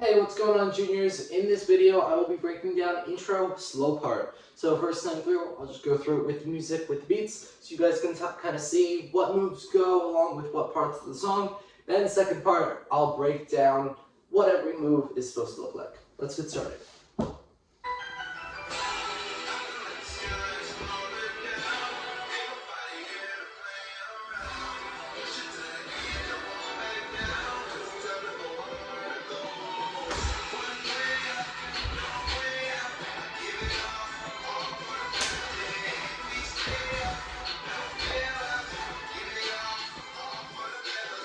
Hey, what's going on, juniors? In this video, I will be breaking down intro slow part. So first time through, I'll just go through it with the music, with the beats, so you guys can kind of see what moves go along with what parts of the song. Then second part, I'll break down what every move is supposed to look like. Let's get started.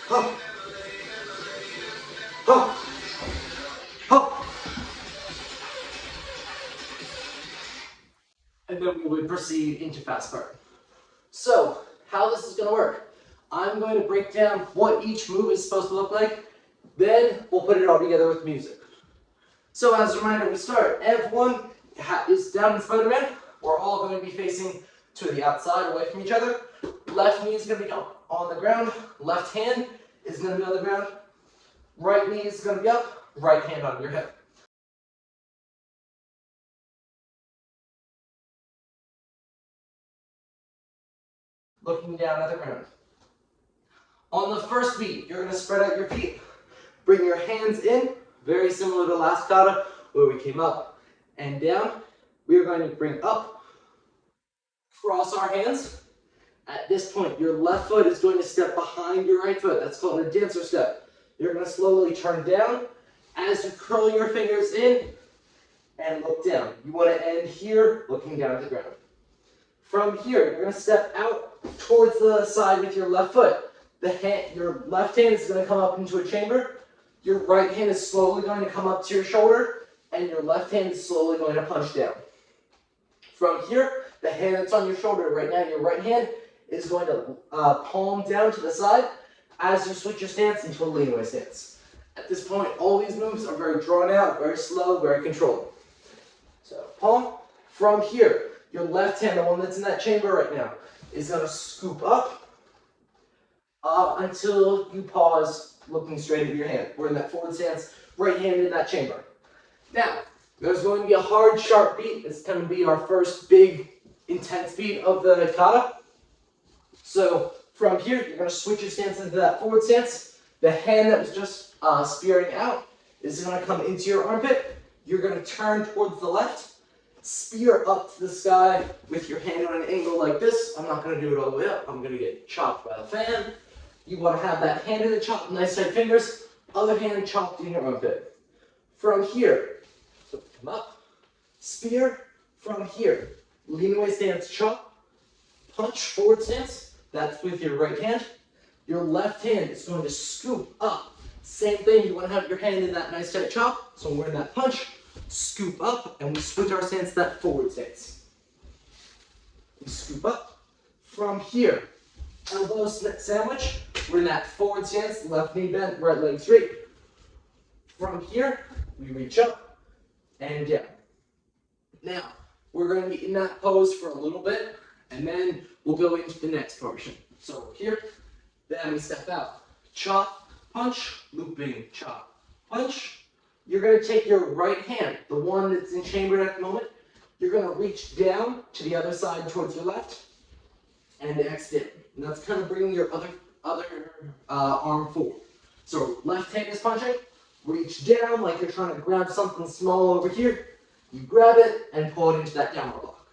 Hop, hop, hop. And then we would proceed into fast part. So, how this is going to work. I'm going to break down what each move is supposed to look like, then we'll put it all together with music. So as a reminder, we start. Everyone is down in Spider-Man. We're all going to be facing to the outside, away from each other. Left knee is going to be up on the ground. Left hand is going to be on the ground. Right knee is going to be up. Right hand on your hip. Looking down at the ground. On the first beat, you're going to spread out your feet. Bring your hands in, very similar to last kata, where we came up and down. We are going to bring up, cross our hands. At this point, your left foot is going to step behind your right foot. That's called a dancer step. You're going to slowly turn down as you curl your fingers in and look down. You want to end here, looking down at the ground. From here, you're going to step out towards the side with your left foot. Your left hand is going to come up into a chamber. Your right hand is slowly going to come up to your shoulder, and your left hand is slowly going to punch down. From here, the hand that's on your shoulder right now, your right hand, is going to palm down to the side as you switch your stance into a lean away stance. At this point, all these moves are very drawn out, very slow, very controlled. So, palm. From here, your left hand, the one that's in that chamber right now, is going to scoop up until you pause looking straight at your hand. We're in that forward stance, right hand in that chamber. Now, there's going to be a hard, sharp beat. It's going to be our first big, intense beat of the kata. So from here, you're going to switch your stance into that forward stance. The hand that was just spearing out is going to come into your armpit. You're going to turn towards the left, spear up to the sky with your hand on an angle like this. I'm not going to do it all the way up. I'm going to get chopped by the fan. You want to have that hand in the chop, nice tight fingers, other hand chopped in your armpit. From here, so come up, spear, from here, lean away stance, chop, punch, forward stance, that's with your right hand. Your left hand is going to scoop up. Same thing, you want to have your hand in that nice tight chop, so we're in that punch, scoop up, and we switch our stance to that forward stance. We scoop up, from here, elbow sandwich. We're in that forward stance, left knee bent, right leg straight. From here, we reach up and down. Now, we're going to be in that pose for a little bit, and then we'll go into the next portion. So here, then we step out. Chop, punch, looping, chop, punch. You're going to take your right hand, the one that's in chamber at the moment. You're going to reach down to the other side towards your left, and extend. And that's kind of bringing your other arm forward. So left hand is punching, reach down like you're trying to grab something small over here. You grab it and pull it into that downward block.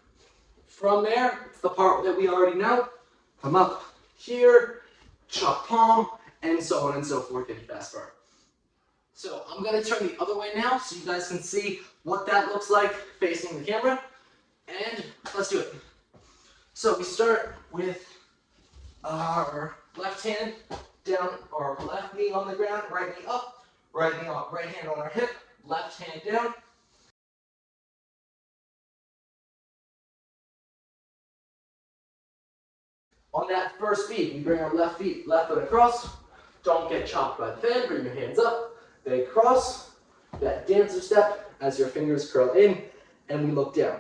From there, it's the part that we already know. Come up here, chop palm, and so on and so forth in fast part. So I'm going to turn the other way now so you guys can see what that looks like facing the camera. And let's do it. So we start with our left hand down, or left knee on the ground, right knee up, right knee up, right hand on our hip, left hand down. On that first beat, we bring our left foot across. Don't get chopped by the fan, bring your hands up, they cross, that dancer step as your fingers curl in, and we look down.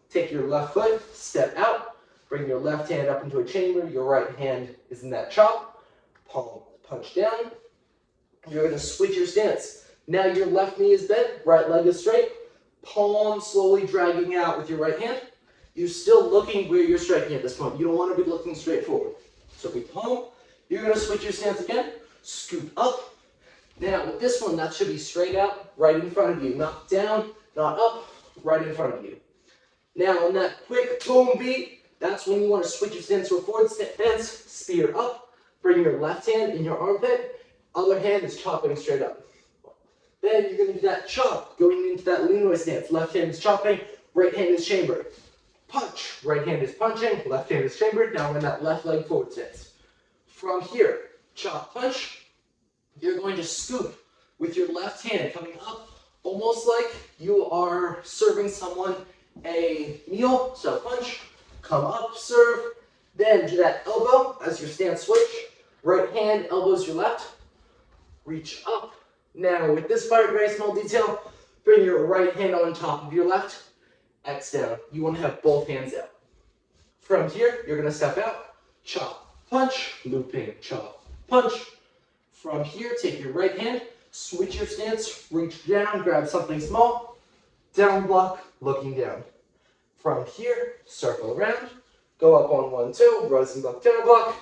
Take your left foot, step out, bring your left hand up into a chamber, your right hand is in that chop, palm punch down. You're going to switch your stance Now your left knee is bent, right leg is straight, palm slowly dragging out with your right hand. You're still looking where you're striking at this point. You don't want to be looking straight forward. So we palm, you're going to switch your stance again, scoop up. Now with this one, that should be straight out, right in front of you. Not down, not up, right in front of you. Now on that quick boom beat, that's when you want to switch your stance to a forward stance, spear up, bring your left hand in your armpit, other hand is chopping straight up. Then you're going to do that chop, going into that lean stance. Left hand is chopping, right hand is chambered. Punch, right hand is punching, left hand is chambered. Now we're in that left leg forward stance. From here, chop, punch, you're going to scoop with your left hand coming up, almost like you are serving someone a meal. So punch, come up, serve, then do that elbow as your stance switch. Right hand elbows your left, reach up. Now with this part, very small detail, bring your right hand on top of your left, X down. You want to have both hands out. From here, you're going to step out, chop, punch, looping, chop, punch. From here, take your right hand, switch your stance, reach down, grab something small, down block, looking down. From here, circle around, go up on 1, 2, rising block, down block,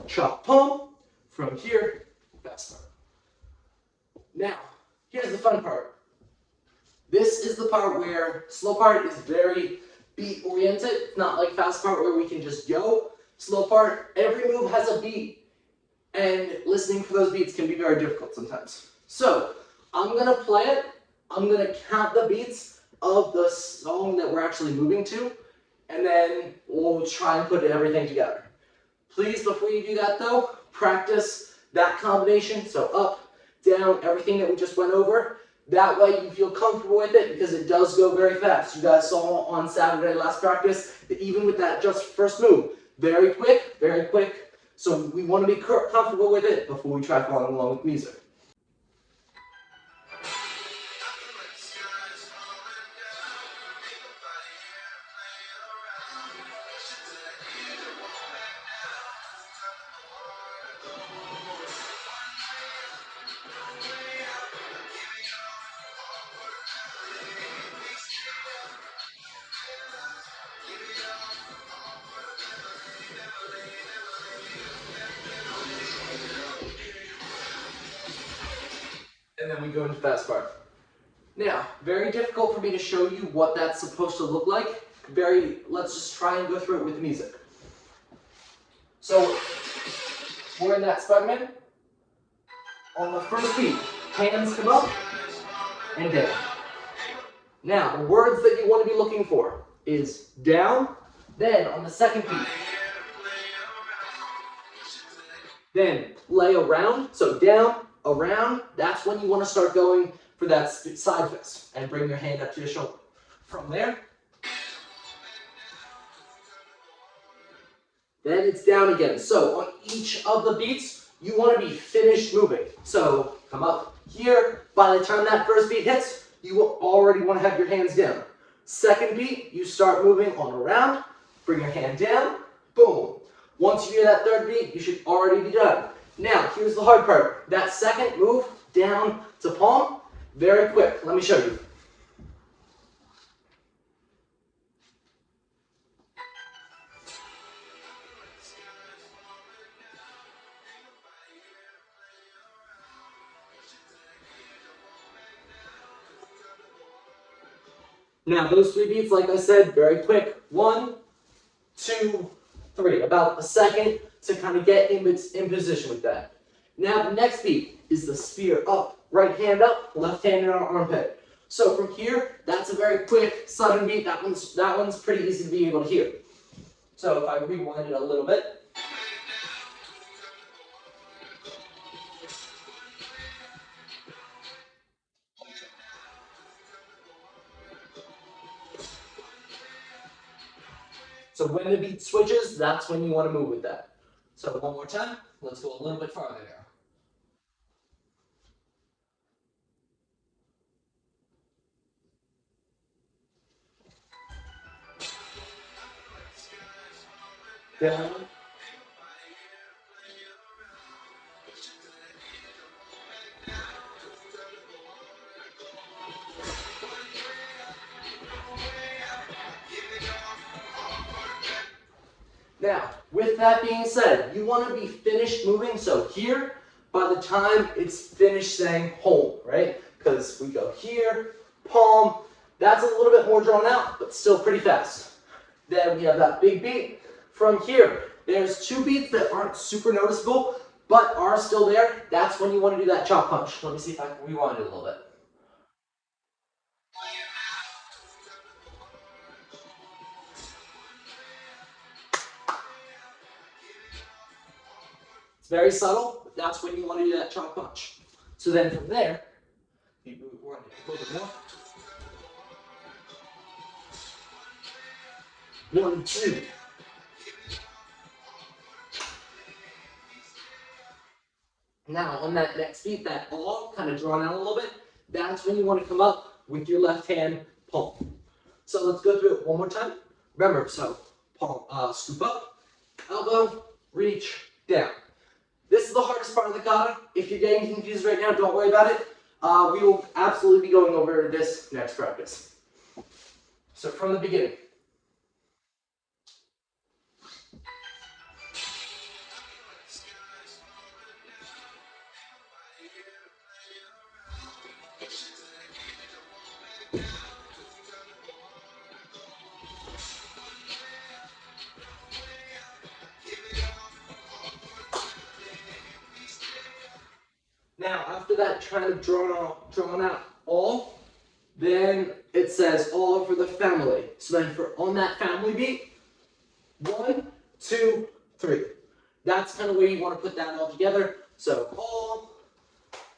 chop, palm. From here, fast part. Now, here's the fun part. This is the part where slow part is very beat oriented. It's not like fast part where we can just go. Slow part, every move has a beat, and listening for those beats can be very difficult sometimes. So, I'm gonna play it. I'm gonna count the beats of the song that we're actually moving to, and then we'll try and put everything together. Please, before you do that though, practice that combination. So up, down, everything that we just went over. That way you feel comfortable with it because it does go very fast. You guys saw on Saturday last practice that even with that just first move, very quick, very quick. So we want to be comfortable with it before we try following along with music. And then we go into fast part. Now, very difficult for me to show you what that's supposed to look like. Let's just try and go through it with music. So, we're in that Spider-Man. On the first beat, hands come up and down. Now, the words that you want to be looking for is down, then on the second beat, then play around, so down, around, that's when you want to start going for that side fist and bring your hand up to your shoulder. From there, then it's down again. So on each of the beats, you want to be finished moving. So come up here, by the time that first beat hits, you will already want to have your hands down. Second beat, you start moving on around, bring your hand down, boom. Once you hear that third beat, you should already be done. Now, here's the hard part. That second move, down to palm, very quick. Let me show you. Now, those three beats, like I said, very quick. 1, 2, 3. About a second to kind of get in position with that. Now, the next beat is the spear up. Right hand up, left hand in our armpit. So from here, that's a very quick, sudden beat. That one's pretty easy to be able to hear. So if I rewind it a little bit. So when the beat switches, that's when you want to move with that. So one more time, let's go a little bit farther now. Down. Now, with that being said, you want to be finished moving, so here, by the time it's finished saying home, right? Because we go here, palm, that's a little bit more drawn out, but still pretty fast. Then we have that big beat. From here, there's two beats that aren't super noticeable, but are still there. That's when you want to do that chop punch. Let me see if I can rewind it a little bit. It's very subtle, but that's when you want to do that chop punch. So then from there, you move one a little bit more. 1, 2. Now on that next beat, that all kind of drawn out a little bit, that's when you want to come up with your left hand palm. So let's go through it one more time. Remember, so palm, scoop up, elbow, reach, down. This is the hardest part of the kata. If you're getting confused right now, don't worry about it. We will absolutely be going over this next practice. So from the beginning. Now, after that kind of drawn out all, then it says all for the family. So then on that family beat, 1, 2, 3. That's kind of where you want to put that all together. So all,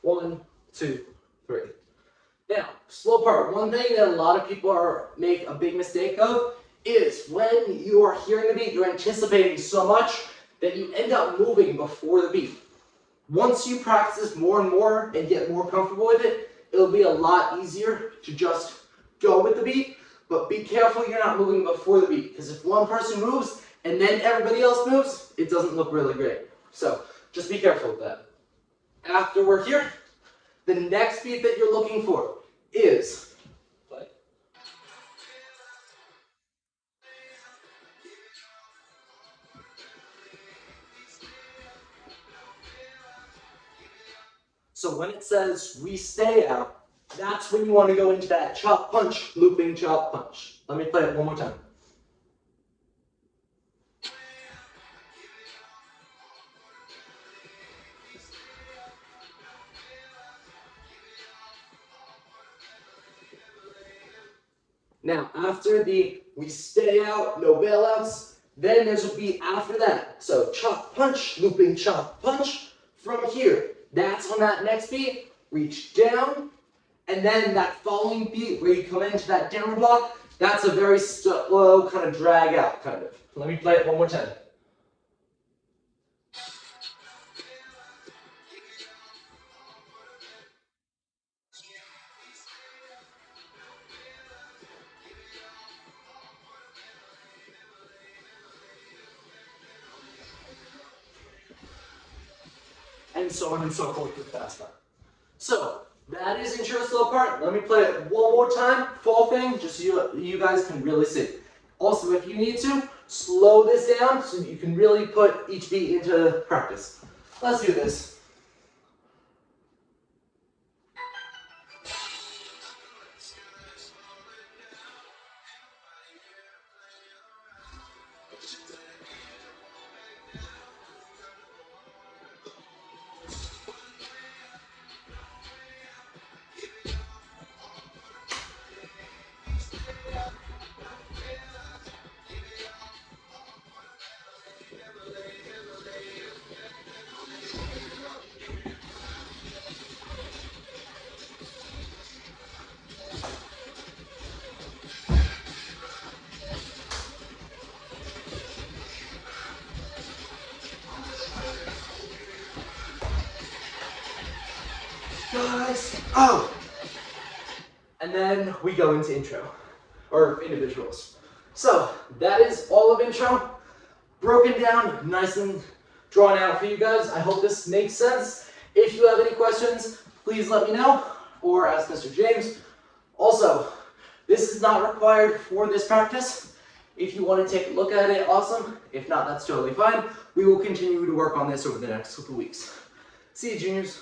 1, 2, 3. Now, slow part. One thing that a lot of people make a big mistake of is when you are hearing the beat, you're anticipating so much that you end up moving before the beat. Once you practice more and more and get more comfortable with it, it'll be a lot easier to just go with the beat, but be careful you're not moving before the beat, because if one person moves and then everybody else moves, it doesn't look really great. So just be careful with that. After we're here, the next beat that you're looking for is play. So when it says we stay out, that's when you want to go into that chop punch, looping chop punch. Let me play it one more time. Now, after the we stay out, no bailouts, then there's a beat after that. So chop punch, looping chop punch from here. That's on that next beat, reach down, and then that following beat where you come into that down block, that's a very slow kind of drag out kind of. Let me play it one more time. And so on and so forth with fast part. So that is intro slow part. Let me play it one more time, full thing, just so you guys can really see. Also, if you need to, slow this down so you can really put each beat into practice. Let's do this. Guys, oh! And then we go into intro, or individuals. So that is all of intro, broken down, nice and drawn out for you guys. I hope this makes sense. If you have any questions, please let me know, or ask Mr. James. Also, this is not required for this practice. If you want to take a look at it, awesome. If not, that's totally fine. We will continue to work on this over the next couple weeks. See you, juniors.